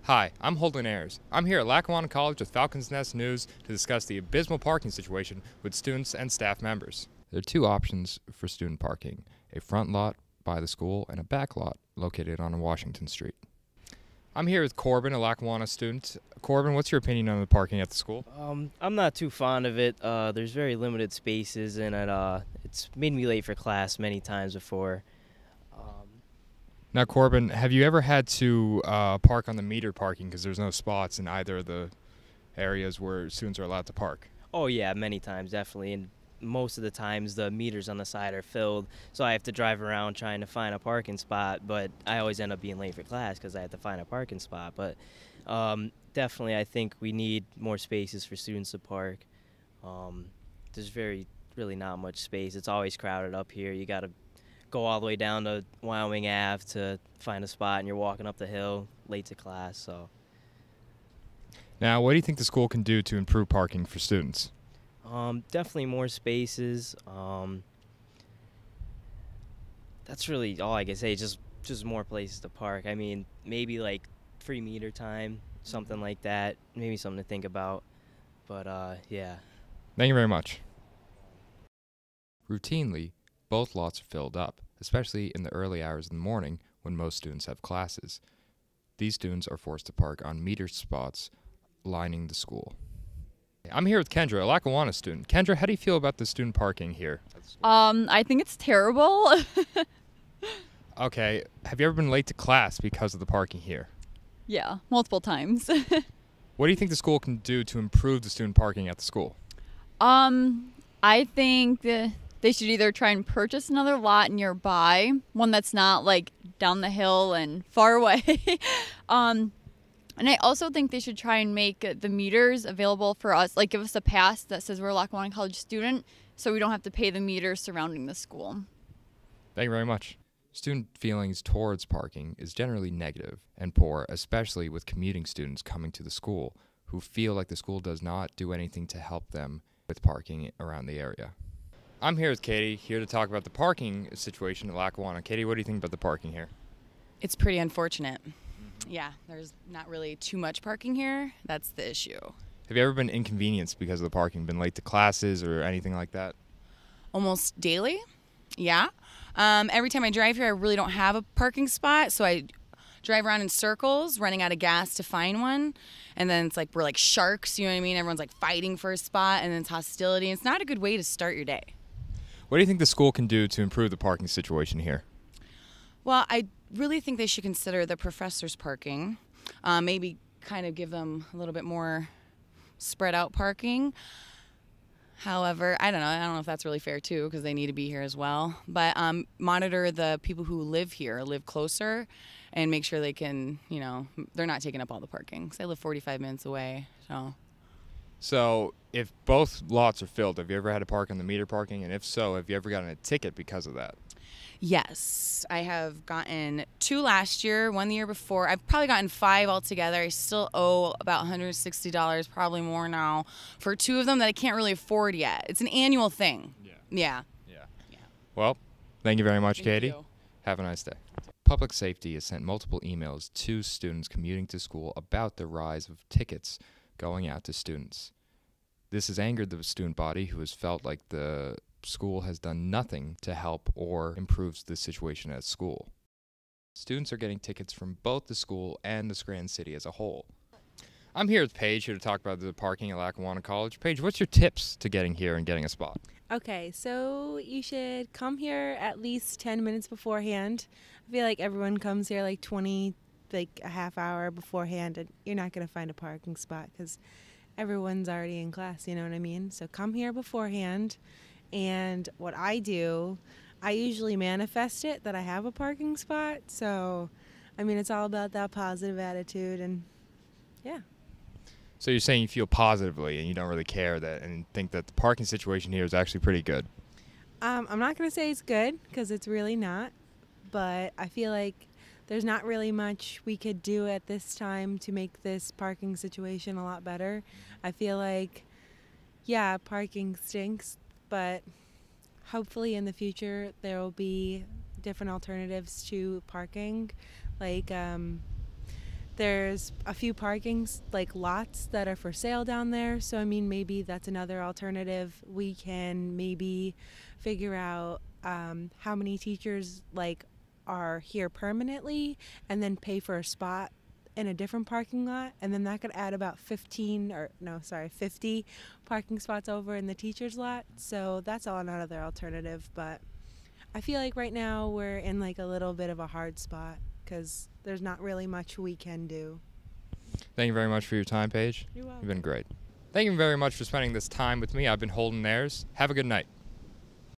Hi, I'm Holden Ayers. I'm here at Lackawanna College with Falcons Nest News to discuss the abysmal parking situation with students and staff members. There are two options for student parking: a front lot by the school and a back lot located on Washington Street. I'm here with Corbin, a Lackawanna student. Corbin, what's your opinion on the parking at the school? I'm not too fond of it. There's very limited spaces, and it's made me late for class many times before. Now, Corbin, have you ever had to park on the meter parking because there's no spots in either of the areas where students are allowed to park? Oh yeah, many times, definitely. And most of the times the meters on the side are filled, so I have to drive around trying to find a parking spot, but I always end up being late for class because I have to find a parking spot. But definitely I think we need more spaces for students to park. There's really not much space. It's always crowded up here. You got to go all the way down to Wyoming Ave to find a spot, and you're walking up the hill late to class. So Now, what do you think the school can do to improve parking for students? definitely more spaces. That's really all I can say. Just more places to park. I mean, maybe like free meter time, something like that. Maybe something to think about. But yeah. Thank you very much. Routinely, both lots are filled up, especially in the early hours of the morning when most students have classes. These students are forced to park on meter spots lining the school. I'm here with Kendra, a Lackawanna student. Kendra, how do you feel about the student parking here at the school? I think it's terrible. Okay, have you ever been late to class because of the parking here? Yeah, multiple times. What do you think the school can do to improve the student parking at the school? I think they should either try and purchase another lot nearby, one that's not like down the hill and far away. And I also think they should try and make the meters available for us, like give us a pass that says we're a Lackawanna College student, so we don't have to pay the meters surrounding the school. Thank you very much. Student feelings towards parking is generally negative and poor, especially with commuting students coming to the school who feel like the school does not do anything to help them with parking around the area. I'm here with Katie, here to talk about the parking situation at Lackawanna. Katie, what do you think about the parking here? It's pretty unfortunate. Yeah, there's not really too much parking here. That's the issue. Have you ever been inconvenienced because of the parking, been late to classes or anything like that? Almost daily, yeah. Every time I drive here, I really don't have a parking spot, so I drive around in circles, running out of gas to find one. And then it's like we're like sharks, you know what I mean? Everyone's like fighting for a spot, and then it's hostility. It's not a good way to start your day. What do you think the school can do to improve the parking situation here? Well, I really think they should consider the professors' parking. Maybe kind of give them a little bit more spread out parking. However, I don't know if that's really fair too, because they need to be here as well. But monitor the people who live here, live closer, and make sure they can, they're not taking up all the parking. 'Cause I live 45 minutes away, So if both lots are filled, have you ever had to park on the meter parking? And if so, have you ever gotten a ticket because of that? Yes, I have gotten 2 last year, 1 the year before. I've probably gotten 5 altogether. I still owe about $160, probably more now, for 2 of them that I can't really afford yet. It's an annual thing. Yeah. Well, thank you very much, Thank Katie. you. Have a nice day. Public Safety has sent multiple emails to students commuting to school about the rise of tickets going out to students. This has angered the student body, who has felt like the school has done nothing to help or improve the situation at school. Students are getting tickets from both the school and the Scranton City as a whole. I'm here with Paige, here to talk about the parking at Lackawanna College. Paige, what's your tips to getting here and getting a spot? Okay, so you should come here at least 10 minutes beforehand. I feel like everyone comes here like a half hour beforehand, and you're not going to find a parking spot because everyone's already in class, you know what I mean? So come here beforehand. And what I do, I usually manifest it that I have a parking spot. So, I mean, it's all about that positive attitude, and yeah. So you're saying you feel positively and you don't really care that and think that the parking situation here is actually pretty good? I'm not going to say it's good because it's really not, but I feel like there's not really much we could do at this time to make this parking situation a lot better. I feel like, yeah, parking stinks, but hopefully in the future there will be different alternatives to parking, like there's a few parkings, like lots that are for sale down there. So, I mean, maybe that's another alternative. We can maybe figure out how many teachers like are here permanently and then pay for a spot in a different parking lot, and then that could add about 50 parking spots over in the teacher's lot. So that's all another alternative, but I feel like right now we're in like a little bit of a hard spot because there's not really much we can do. Thank you very much for your time, Paige. You're welcome. You've been great. Thank you very much for spending this time with me. I've been Holden Ayers. Have a good night.